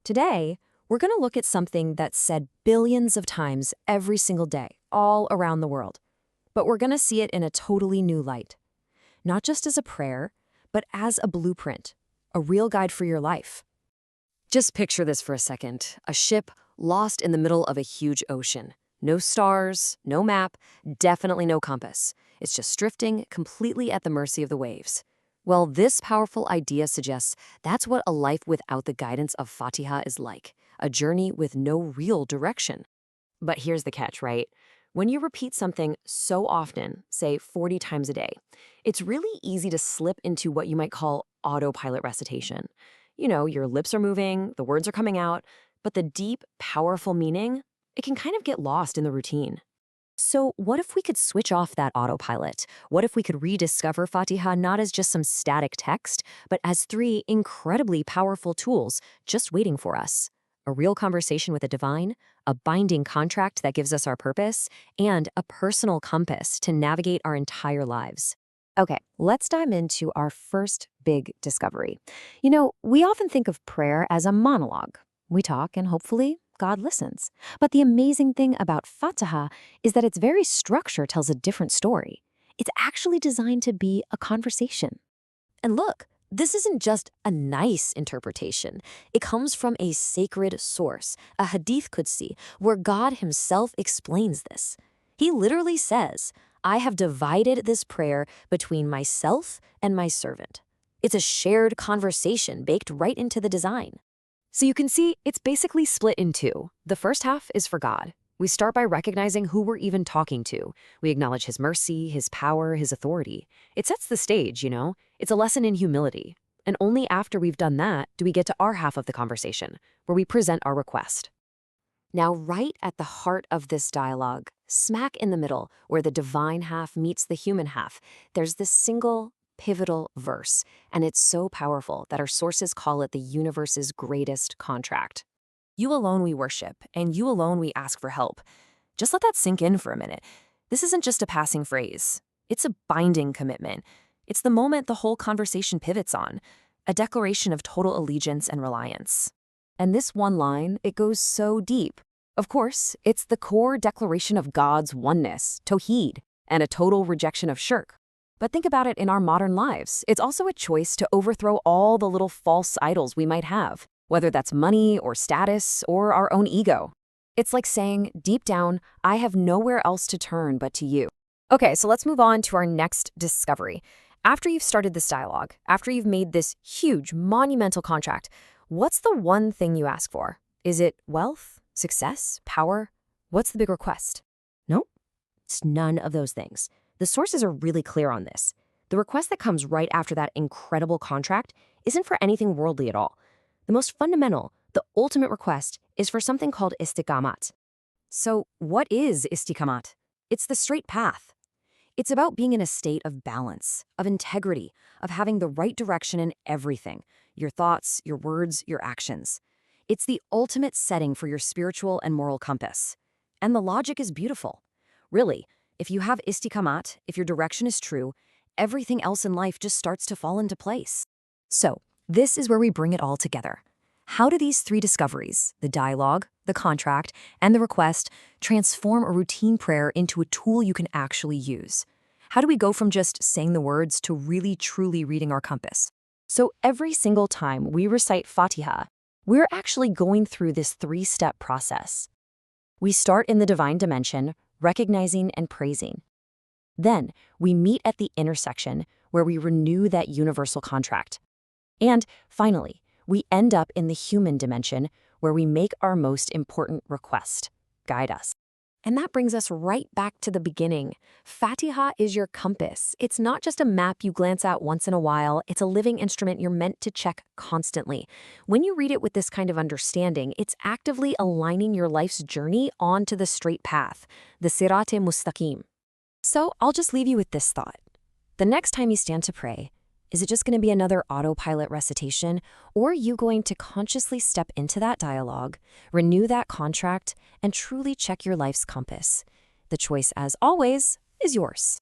Today, we're going to look at something that's said billions of times every single day, all around the world. But we're going to see it in a totally new light. Not just as a prayer, but as a blueprint, a real guide for your life. Just picture this for a second. A ship lost in the middle of a huge ocean. No stars, no map, definitely no compass. It's just drifting completely at the mercy of the waves. Well, this powerful idea suggests that's what a life without the guidance of Fatihah is like, a journey with no real direction. But here's the catch, right? When you repeat something so often, say 40 times a day, it's really easy to slip into what you might call autopilot recitation. You know, your lips are moving, the words are coming out, but the deep, powerful meaning, it can kind of get lost in the routine. So what if we could switch off that autopilot? What if we could rediscover Fatihah not as just some static text, but as three incredibly powerful tools just waiting for us? A real conversation with the divine, a binding contract that gives us our purpose, and a personal compass to navigate our entire lives. Okay, let's dive into our first big discovery. You know, we often think of prayer as a monologue. We talk and hopefully God listens. But the amazing thing about Fatihah is that its very structure tells a different story. It's actually designed to be a conversation. And look, this isn't just a nice interpretation. It comes from a sacred source, a hadith Qudsi, where God himself explains this. He literally says, "I have divided this prayer between myself and my servant." It's a shared conversation baked right into the design. So you can see it's basically split in two. The first half is for God. We start by recognizing who we're even talking to. We acknowledge his mercy, his power, his authority. It sets the stage, you know? It's a lesson in humility. And only after we've done that do we get to our half of the conversation, where we present our request. Now, right at the heart of this dialogue, smack in the middle, where the divine half meets the human half, there's this single pivotal verse, and it's so powerful that our sources call it the universe's greatest contract. You alone we worship, and you alone we ask for help. Just let that sink in for a minute. This isn't just a passing phrase. It's a binding commitment. It's the moment the whole conversation pivots on, a declaration of total allegiance and reliance. And this one line, it goes so deep. Of course, it's the core declaration of God's oneness, Tawheed, and a total rejection of shirk. But think about it in our modern lives. It's also a choice to overthrow all the little false idols we might have, whether that's money or status or our own ego. It's like saying, deep down, I have nowhere else to turn but to you. Okay, so let's move on to our next discovery. After you've started this dialogue, after you've made this huge, monumental contract, what's the one thing you ask for? Is it wealth, success, power? What's the big request? Nope, it's none of those things. The sources are really clear on this. The request that comes right after that incredible contract isn't for anything worldly at all. The most fundamental, the ultimate request, is for something called istiqamat. So what is istiqamat? It's the straight path. It's about being in a state of balance, of integrity, of having the right direction in everything, your thoughts, your words, your actions. It's the ultimate setting for your spiritual and moral compass. And the logic is beautiful. Really, if you have istiqamat, if your direction is true, everything else in life just starts to fall into place. So, this is where we bring it all together. How do these three discoveries, the dialogue, the contract, and the request, transform a routine prayer into a tool you can actually use? How do we go from just saying the words to really truly reading our compass? So every single time we recite Fatihah, we're actually going through this three-step process. We start in the divine dimension, recognizing and praising. Then we meet at the intersection where we renew that universal contract. And finally, we end up in the human dimension where we make our most important request. Guide us. And that brings us right back to the beginning. Fatihah is your compass. It's not just a map you glance at once in a while. It's a living instrument you're meant to check constantly. When you read it with this kind of understanding, it's actively aligning your life's journey onto the straight path, the Sirat al-Mustaqim. So I'll just leave you with this thought. The next time you stand to pray, is it just going to be another autopilot recitation, or are you going to consciously step into that dialogue, renew that contract, and truly check your life's compass? The choice, as always, is yours.